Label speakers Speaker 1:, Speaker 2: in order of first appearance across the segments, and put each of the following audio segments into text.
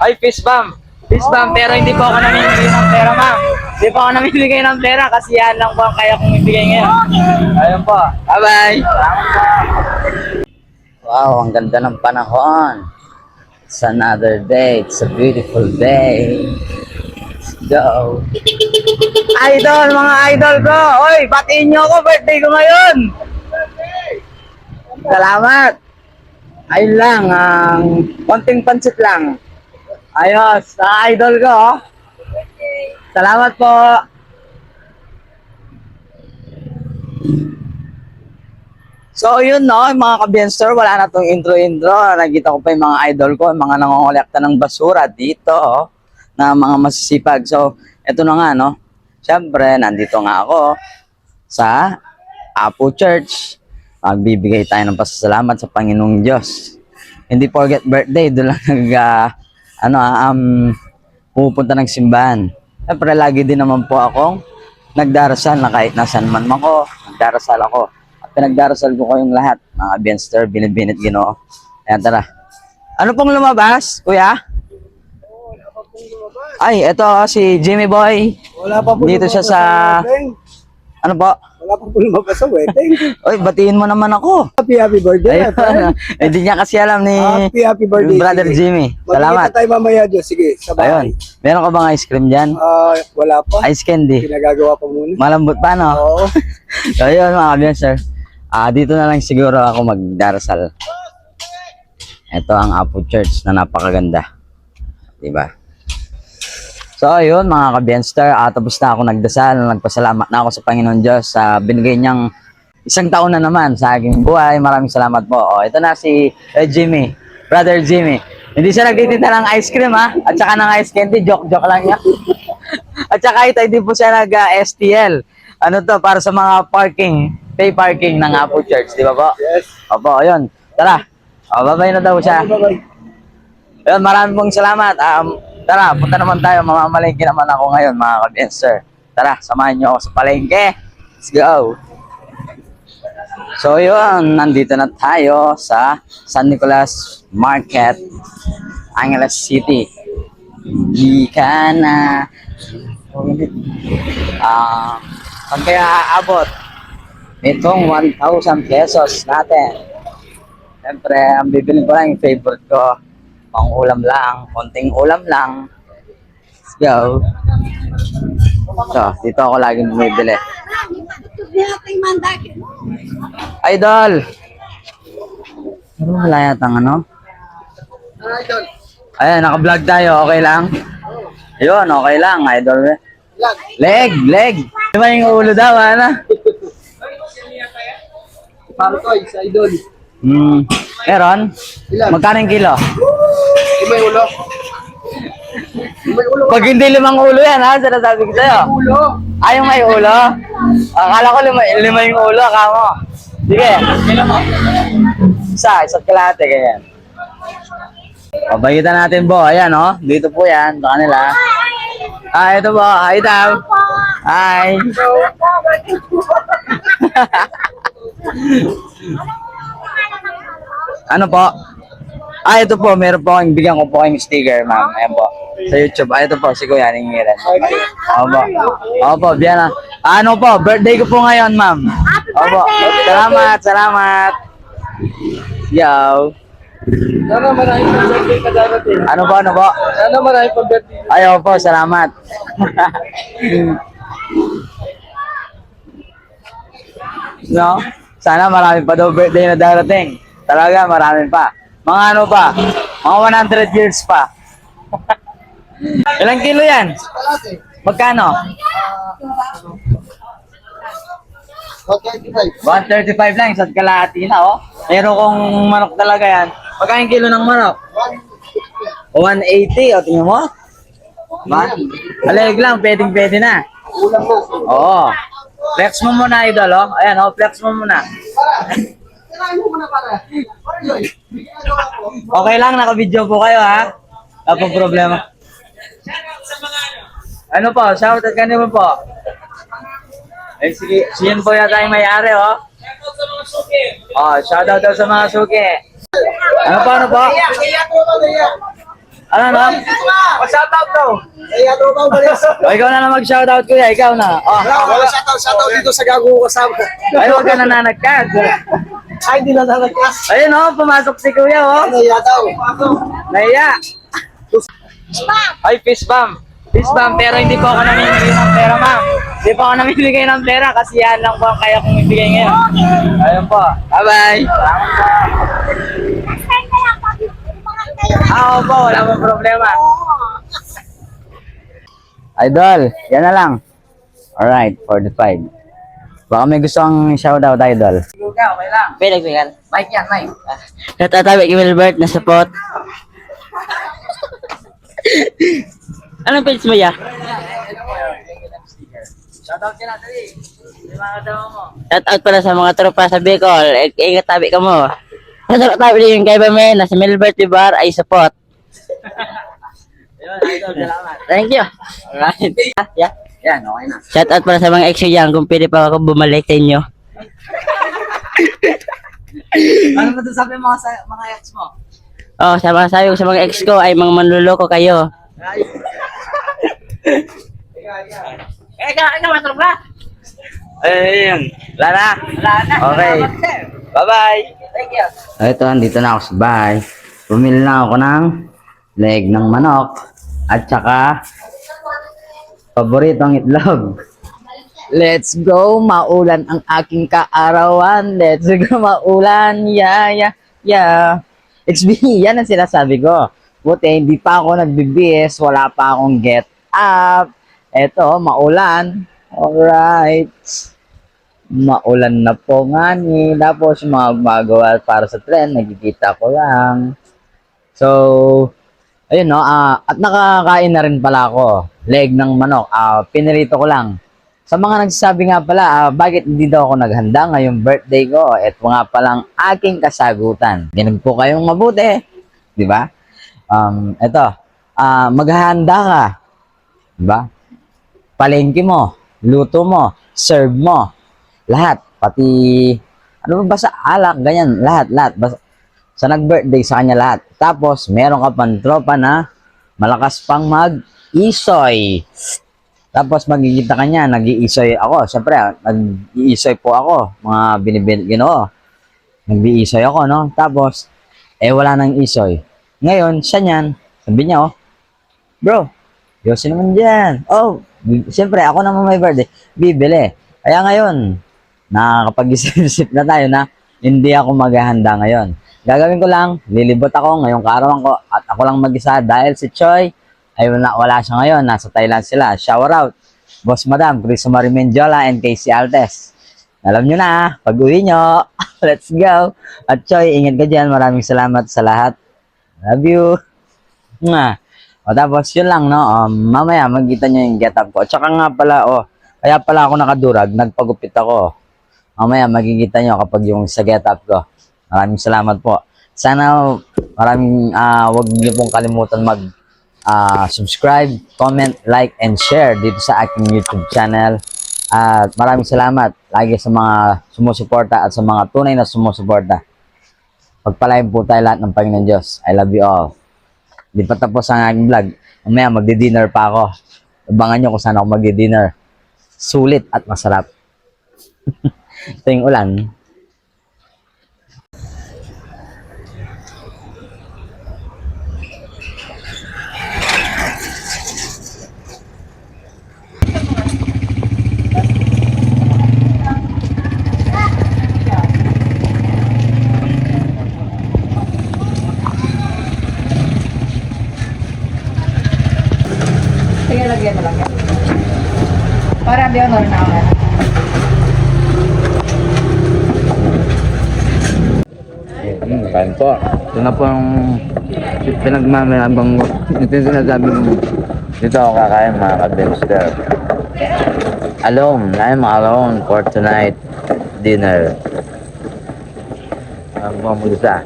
Speaker 1: Ay, fish bomb. Fish bomb, pero hindi po ako namimigay ng pera, ma'am. Hindi po ako namimigay ng pera kasi yan lang po ang kaya kong ibigay ngayon. Ayun po. Bye-bye. Wow, ang ganda ng panahon. It's another day. It's a beautiful day. Let's go. Idol, mga idol ko. Oy, batiin nyo ako. Birthday ko ngayon. Salamat. Ayun lang, konting pansit lang. Ayos, sa idol ko. Oh. Salamat po. So yun no, mga ka-Bienster, wala na tong intro-intro. Nakita ko pa yung mga idol ko, yung mga nangongolekta ng basura dito, oh, na mga masisipag. So, eto na nga no. Siyempre, nandito nga ako sa Apo Church. Magbibigay tayo ng pasasalamat sa Panginoong Diyos. Hindi forget birthday, doon lang pupunta ng simbahan. Siyempre, lagi din naman po akong nagdarasal na kahit nasan man ako, nagdarasal ako. Pinagdarasal ko kayong lahat, mga Bienster, binit-binit Ginoo. Ayan, tara. Ano pong lumabas, kuya? Ay, eto si Jimmy Boy.
Speaker 2: Wala pa po
Speaker 1: Dito siya sa... Ano po?
Speaker 2: Wala pa po lumabas sa wedding.
Speaker 1: Oy, batiin mo naman ako.
Speaker 2: Happy birthday.
Speaker 1: Ayun. Hindi niya kasi alam ni
Speaker 2: Happy birthday.
Speaker 1: Brother
Speaker 2: Sige.
Speaker 1: Jimmy. Salamat.
Speaker 2: Magkita tayo mamaya dyan. Sige, sabay.
Speaker 1: Ayun. Meron ka bang ice cream dyan?
Speaker 2: Wala pa.
Speaker 1: Ice candy.
Speaker 2: Pinagagawa pa muna.
Speaker 1: Malambot pa, no?
Speaker 2: Oo.
Speaker 1: So, ayun, mga Bienster. Dito na lang siguro ako magdarasal. Ito ang Apo Church na napakaganda. Diba? So, ayun mga ka-Bienster, tapos na ako nagdasal, nagpasalamat na ako sa Panginoon Diyos sa binigay niyang isang taon na naman sa aking buhay. Maraming salamat po. Ito na si Jimmy, Brother Jimmy. Hindi siya nagtitinda ng ice cream ha, at saka ng ice candy, joke-joke lang niya. At saka ito, hindi po siya nag-STL. Ano to, para sa mga parking, pay parking ng Apo Church, di ba po?
Speaker 2: Yes.
Speaker 1: Opo, ayun. Tara. Babay na daw siya.
Speaker 2: Bye-bye.
Speaker 1: Ayun, maraming pong salamat. Tara, punta naman tayo. Mamamalengke naman ako ngayon, mga ka-Bienster. Tara, samahan niyo ako sa palengke. Let's go. So, yun. Nandito na tayo sa San Nicolas Market, Angeles City. Hindi ka na. Pag kaya aabot itong 1,000 pesos natin. Siyempre, ang bibili ko lang yung favorite ko. Pang ulam lang, konting ulam lang. Let's go. So, dito ako laging bumibili. Idol! Ano wala yatang ano? Ayan, naka-vlog tayo. Okay lang? Ayun, okay lang, idol. Leg! Di ba yung ulo daw, ano?
Speaker 2: Para ko, sa idol.
Speaker 1: Meron? Magkano yung kilo?
Speaker 2: May ulo. May ulo.
Speaker 1: Pag hindi 5 ulo yan, ha? Sinasabi ko sa'yo.
Speaker 2: Ulo.
Speaker 1: Yung may ulo? Akala ko lima yung ulo, akala mo. Sige. Isa't kalahati, ganyan. Pabagitan natin po. Ayan, oh. Dito po yan. Sa kanila. Ito po. Hi, Tam. Hi. Ano po? Ito po. Meron po. Bigyan ko po kayong sticker, ma'am. Ayan po. Sa YouTube. Ito po. Si Kuya Ningiran. Opo. Opo. Biyan na. Ano po? Birthday ko po ngayon, ma'am. Opo. Salamat. Yo.
Speaker 2: Sana maraming birthday ka darating.
Speaker 1: Ano po?
Speaker 2: Sana maraming birthday.
Speaker 1: Ayaw po. Salamat. No? Sana marami pa daw birthday na darating. Talaga, marami pa. Mga ano pa? Mga 100 years pa. Ilang kilo yan? Magkano? 135 lang, isa't kalahati na, oh. Meron kong manok talaga yan. Magkano kilo ng manok? 180, oh, tingnan mo. Aleg lang, pwedeng-pwede na. Oo. Flex mo muna, idol, oh. Ayan, oh, flex mo muna. Okay lang, naka-video po kayo, ha? Wala pong problema. Ano po, shout out kanino po? Eh, sige, siyan po yata yung may-ari, oh. Shout out daw sa mga suki. Ano po? Ano, no?
Speaker 2: Shoutout to.
Speaker 1: O, ikaw na lang mag-shoutout, kuya. Ikaw na. Oh.
Speaker 2: Wala shoutout dito sa gago ko kasama.
Speaker 1: Ay, huwag ka nananagkad.
Speaker 2: Ay, di na nalagkas.
Speaker 1: Ayun, oh. Pumasok si kuya, oh.
Speaker 2: Naya daw.
Speaker 1: Naiya. Ay, fist bump. Fist bump, pero hindi po ako namimigay ng pera, ma'am. Hindi po ako namimigay ng pera kasi yan lang po ang kaya kong ibigay ngayon. Ayun po. Bye-bye. Oo po, wala pong problema. Idol, yan na lang. Alright, 45. Baka may gusto kang shoutout, Idol. Okay lang.
Speaker 3: Pwede ko yan.
Speaker 1: Mike yan, Mike.
Speaker 3: Natatabi kay Wilbert na support. Anong page mo ya?
Speaker 1: Shoutout ka na, dali. May mga kasama mo.
Speaker 3: Shout out pala sa mga tropa sa Bicol. Ingat tabi ka mo. Natatabi din yung kay Bamen na si Wilbert Ibar ay support.
Speaker 1: Ayun, Idol, salamat.
Speaker 3: Thank you. Alright. Yeah.
Speaker 1: Yan, okay na.
Speaker 3: Shout out pala sa mga ex ko dyan kung pwede pa ako bumalik sa inyo.
Speaker 1: Ano masasabi mo sa mga ex mo?
Speaker 3: Oh, sa mga sabi ko sa mga ex ko ay mga manluloko kayo. Ikaw, masarap ka?
Speaker 1: Ayun. Wala na. Okay. Bye-bye.
Speaker 3: Thank you.
Speaker 1: Ito, andito na ako sa bahay. Bumili na ako ng leg ng manok at saka paboritong itlog. Let's go, maulan ang aking kaarawan. Let's go, maulan. Yeah, yeah, yeah. It's me, yan ang sinasabi ko. Buti, hindi pa ako nagbibis, wala pa akong get up. Eto, maulan. Alright. Maulan na po nga ni. Tapos yung mga gumagawa para sa trend, nagkikita ko lang. So, ayun no, at nakakain na rin pala ako. Leg ng manok. Pinirito ko lang. Sa mga nagsasabi nga pala, bakit hindi daw ako naghanda ngayong birthday ko? Ito nga palang aking kasagutan. Ginig po kayong mabuti. Di ba? Ito, maghahanda ka. Di ba? Palengke mo, luto mo, serve mo. Lahat. Pati, ano ba sa alak, ganyan. Lahat. Basta, sa nag-birthday sa kanya lahat. Tapos, meron ka pang tropa na malakas pang mag-isoy. Tapos magkikita ka niya, nag-iisoy ako. Siyempre, nag-iisoy po ako. Mga binibigino. Nag-iisoy ako, no? Tapos, wala nang isoy. Ngayon, siya niyan, sabi niya, bro, yosin naman dyan. Siyempre, ako naman may birthday. Bibili. Kaya ngayon, nakakapag-isip na tayo na hindi ako maghahanda ngayon. Gagawin ko lang, lilibot ako ngayong kaarawan ko at ako lang mag-isa dahil si Choi ay wala siya ngayon, nasa Thailand sila. Shower out, Boss Madam, Chris Marimenjola, and Casey Altes. Alam nyo na, pag uwi nyo, let's go. At Choi, ingat ka dyan. Maraming salamat sa lahat. Love you. Tapos yun lang, no? Mamaya, magkita nyo yung get up ko. Tsaka nga pala, kaya pala ako nakadurag, nagpagupit ako. Mamaya, magkikita nyo kapag yung sa get up ko. Maraming salamat po. Sana, wag niyo pong kalimutan subscribe, comment, like, and share dito sa aking YouTube channel. At maraming salamat lagi sa mga sumusuporta at sa mga tunay na sumusuporta. Pagpalain po tayo lahat ng Panginoon Diyos. I love you all. Di pa tapos ang aking vlog. Mamaya magdi-dinner pa ako. Abangan nyo kung saan ako magdi-dinner. Sulit at masarap. Ito yung ulan.
Speaker 4: Sige, lagyan mo lang yan. Para di honor na ako.
Speaker 1: Kain po. Ito na po yung pinagmamayabang ko. Ito yung sinasabi mo. Dito ako kakain mga ka-benster. I'm alone for tonight dinner. Ang mamulisa.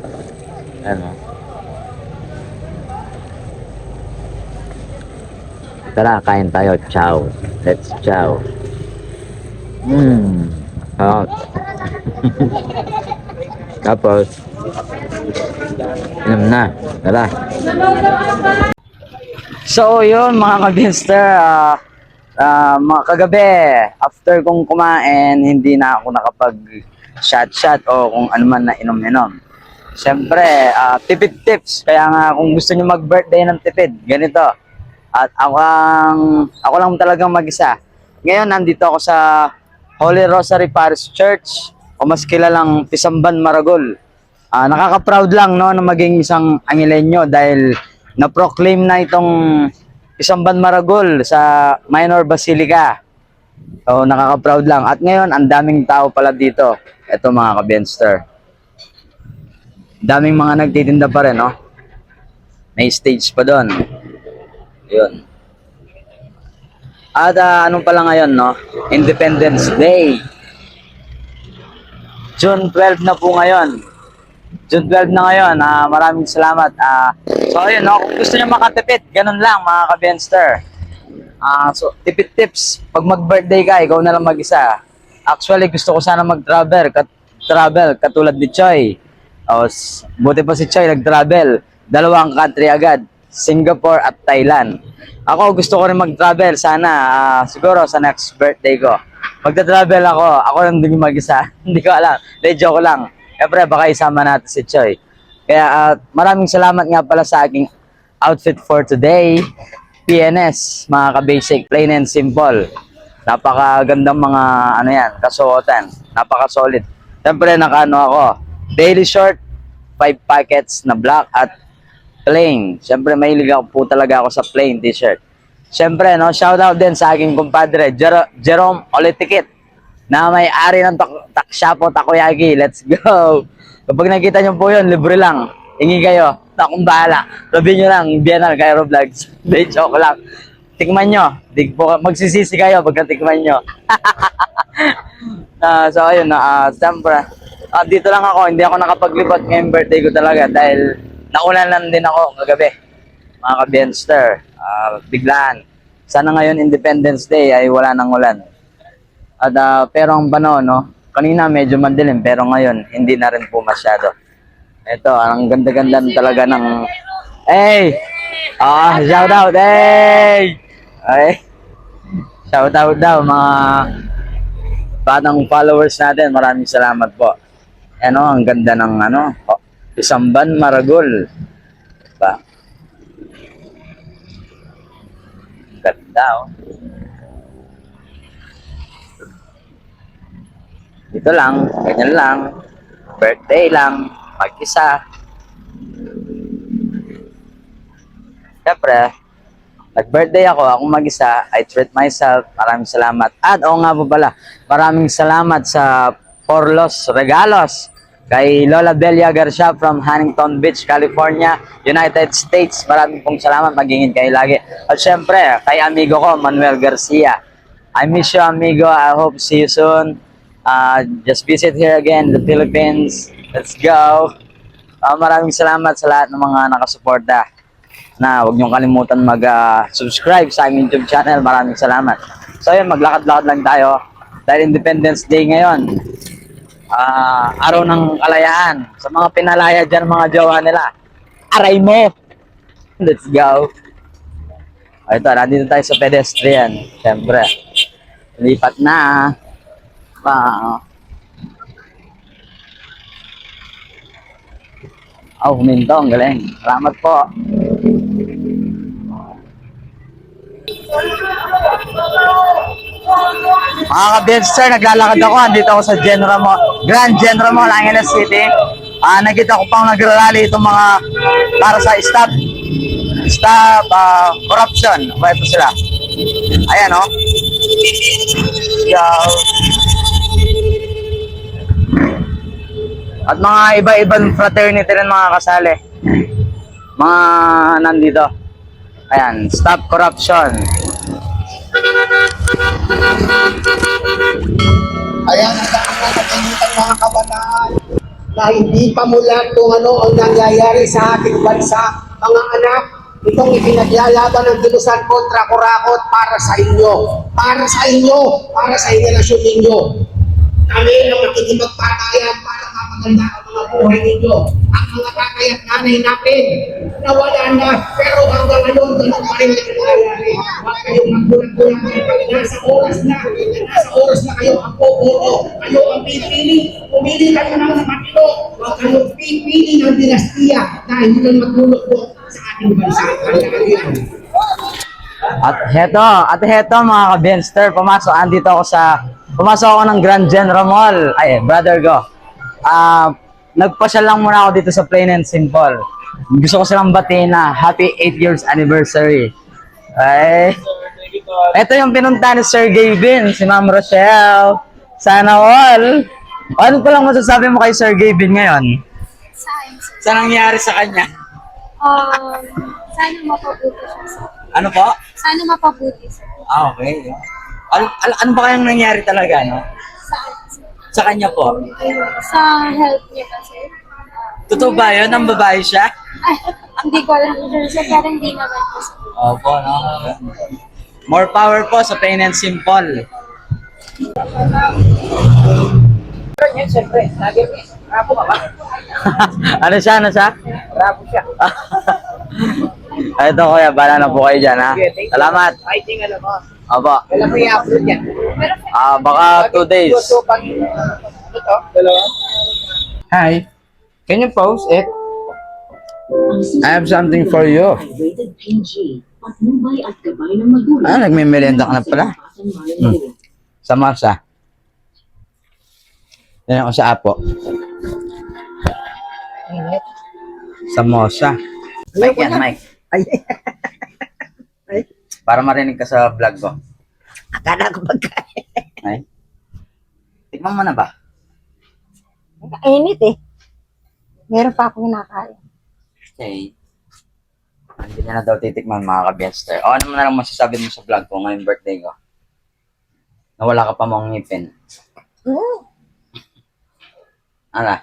Speaker 1: Ano? Tara, kain tayo. Ciao. Let's ciao. Hot. Tapos, inom na. Tara. So yun mga kabinster, mga kagabi, after kong kumain, hindi na ako nakapag shot o kung ano man na inom-inom. Siyempre, tipid tips. Kaya nga kung gusto niyo mag-birthday ng tipid, ganito. At ako lang talagang mag-isa. Ngayon, nandito ako sa Holy Rosary Parish Church, o mas kilalang Pisamban, Maragol. Nakaka-proud lang no, na maging isang Angileño dahil na-proclaim na itong Pisamban, Maragol sa Minor Basilica. So, nakaka-proud lang. At ngayon, ang daming tao pala dito. Ito mga ka-Benster. Daming mga nagtitinda pa rin, no? May stage pa doon. Yun. At anong pala ngayon, no? Independence Day. June 12 na po ngayon. June 12 na ngayon. Maraming salamat. So, ayun, no? Kung gusto niyo makatipid, ganun lang, mga ka-Benster. So, tipid tips. Pag mag-birthday ka, ikaw na lang mag-isa. Actually, gusto ko sana mag-travel. Katulad ni Choi. Buti pa si Choi nag-travel. 2 country agad. Singapore at Thailand. Ako, gusto ko rin mag-travel. Sana, siguro sa next birthday ko. Magta-travel ako lang din mag-isa. Hindi ko alam. Joke lang. Siyempre, baka isama natin si Choi. Kaya, maraming salamat nga pala sa aking outfit for today. PNS, mga ka-basic, plain and simple. Napakagandang mga kasuotan. Napaka-solid. Siyempre, ako. Daily short, 5 packets na black at plain. Siyempre, mahilig ako po talaga ako sa plain t-shirt. Siyempre, no, shoutout din sa aking kumpadre, Jerome Olitikit, na may-ari ng Shapo Takoyaki. Let's go! Kapag nakita nyo po yun, libre lang. Hingi kayo. Akong bahala. Sabihin nyo lang, Bienal, Cairo Vlogs. Hindi, joke lang. Tikman nyo. Magsisisi kayo pagka tikman nyo. So, ayun, siyempre. Dito lang ako. Hindi ako nakapaglipot ngayong birthday ko talaga dahil naulanan din ako kagabi. Mga ka-Benster. Biglaan. Sana ngayon Independence Day ay wala nang ulan. At pero ang panahon, no? Kanina medyo madilim pero ngayon hindi na rin po masyado. Ito, ang ganda-ganda talaga ng... Hey! Shout out! Hey! Ay! Shout out daw mga batang followers natin. Maraming salamat po. Ang ganda ng Pisamban, Maragol. Diba? Ganda, Dito lang, ganyan lang. Birthday lang, mag-isa. Siyempre, nag-birthday akong mag-isa. I treat myself. Maraming salamat. At nga po pala, maraming salamat sa Porlos Regalos kay Lola Belia Garcia from Huntington Beach, California, United States. Maraming pong salamat. Magingin kayo lagi. At syempre, kay amigo ko, Manuel Garcia. I miss you, amigo. I hope see you soon. Just visit here again, the Philippines. Let's go. Maraming salamat sa lahat ng mga nakasuporta. Huwag niyong kalimutan mag-subscribe sa aming YouTube channel. Maraming salamat. So yun, maglakad-lakad lang tayo. Dahil Independence Day ngayon. Araw ng kalayaan. Sa mga pinalaya dyan, mga jowa nila. Aray mo! Let's go. Ito, nandito tayo sa pedestrian. Siyempre. Lipat na. Huminto. Ang galing. Salamat po. Mga ka-Benster, naglalakad ako. Andito ako sa Grand General Mall, Angeles City. Nakita ko pang nagrarally itong mga para sa stop corruption. Ito sila. Ayan, Yo. At mga iba-ibang fraternity rin mga kasali. Mga nandito. Ayan, stop corruption.
Speaker 2: Ayan, ang dami na nakikita mga kabataan na hindi pa mula kung ano ang nangyayari sa ating bansa. Mga anak, itong ipinaglalaban ng kilusan kontra kurakot para sa inyo. Para sa inyo, para sa henerasyon ninyo. Kami ang makikipagpatayan para mapaganda ang mga buhay ninyo. Ang mga tatay at nanay natin, nawala na, pero hanggang ngayon, ganun pa rin yung nangyayari. Huwag kayong magbulag-bulag. Nasa oras na kayo ang pupuno. Kayo ang pipili. Pumili kayo ng matino. Huwag kayong pipili ng dinastiya dahil yun ang maglulukbo sa ating bansa. Tandaan yan.
Speaker 1: At heto mga ka-Benster, pumasok ako ng Grand General Mall. Ay, brother ko. Nagpasyal lang muna ako dito sa Plain and Simple. Gusto ko silang batiin na happy 8 years anniversary. Ay, ito yung pinunta ni Sir Gavin, si Ma'am Rochelle. Sana all. Ano ko lang masasabi mo kay Sir Gavin ngayon? Sa nangyari sa kanya?
Speaker 5: Sana mapabuti siya, sir.
Speaker 1: Ano po?
Speaker 5: Sana mapabuti, sir.
Speaker 1: Okay. Ano ba kayang nangyari talaga, no?
Speaker 5: Saan?
Speaker 1: Sa kanya po?
Speaker 5: Sa health niya kasi.
Speaker 1: Totoo ba yun? Ang babae siya?
Speaker 5: Ay, hindi ko alam sir, pero hindi naman po, sir.
Speaker 1: Opo, no? More power po sa Plain and Simple.
Speaker 4: Siyempre, lagi rapo ka ba?
Speaker 1: Ano siya?
Speaker 4: Rapo siya.
Speaker 1: Ito kuya, bala na po kayo dyan, ha? Salamat.
Speaker 4: Fighting alam mo.
Speaker 1: Opo.
Speaker 4: Alam mo i-upload yan.
Speaker 1: Baka 2 days.
Speaker 4: So, pag ito, dalawa.
Speaker 6: Hi, can you pause it? I have something for you.
Speaker 7: Rated PG, patnubay at gabay ng magulang.
Speaker 1: Nagme-merienda ka na pala. Sa Marsa. Yan ako sa Apo. Samosa. Mike yan, Mike. Para marinig ka sa vlog ko.
Speaker 4: Akala ko pagkain.
Speaker 1: Ay. Tikman mo na ba?
Speaker 4: Init eh. Meron pa akong kinakain.
Speaker 1: Okay. Hindi niya na daw titikman mga ka-Benster. O ano mo na lang masasabi mo sa vlog ko ngayong birthday ko? Nawala ka pa mong ngipin. Ano?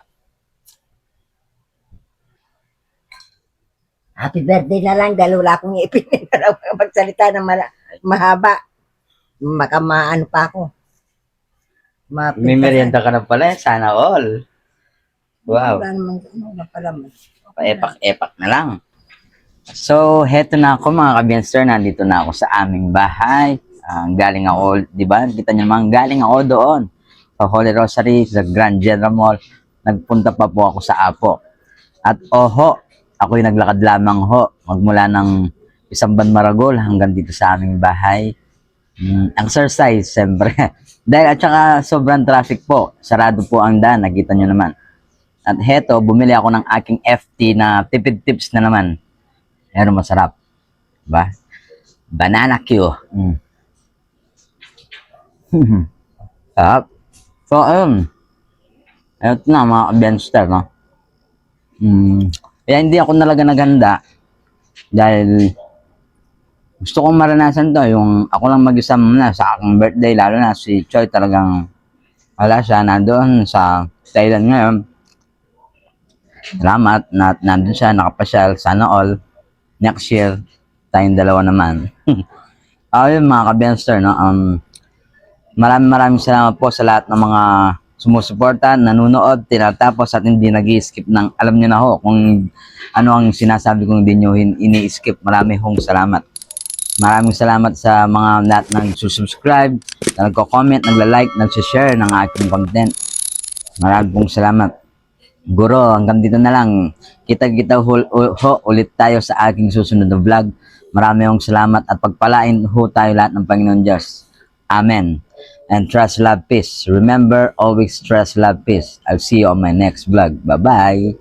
Speaker 8: Happy birthday na lang dahil wala akong ipin na magsalita ng mahaba. Baka maano pa ako.
Speaker 1: May merienda ka na pala. Sana all. Wow.
Speaker 8: Wala naman, wala pala man.
Speaker 1: Paepak-epak na lang. So, heto na ako mga ka-Benster. Nandito na ako sa aming bahay. Galing ako, di ba? Kita niyo naman, galing ako doon. Sa Holy Rosary, sa Grand General Mall. Nagpunta pa po ako sa Apo. At ako'y naglakad lamang magmula ng Isang Maragol hanggang dito sa aming bahay. Exercise, siyempre. Dahil at saka sobrang traffic po. Sarado po ang daan, nakita nyo naman. At heto, bumili ako ng aking FT na tipid tips na naman. Pero masarap. Diba? Banana Q. Sarap. So, ayun. Ito na, mga ka-Benster, no? Kaya hindi ako nalaga naganda dahil gusto kong maranasan to, yung ako lang mag-isa muna sa aking birthday, lalo na si Choi talagang wala siya, nandoon sa Thailand ngayon. Salamat na nandun siya, nakapasyal, sana all next year tayong dalawa naman. Ayun mga ka-Benster, no? Maraming salamat po sa lahat ng mga sumusuporta, nanonood, tinatapos at hindi nag-i-skip ng alam nyo na kung ano ang sinasabi kong hindi nyo ini-skip. Maraming salamat. Maraming salamat sa mga lahat ng subscribe, na nagko-comment, nagla-like, nag-share ng aking content. Maraming salamat. Guro, hanggang dito na lang. Kita-kita ulit tayo sa aking susunod na vlog. Maraming salamat at pagpalain tayo lahat ng Panginoon Diyos. Amen. And trust, love, peace. Remember, always trust, love, peace. I'll see you on my next vlog. Bye-bye.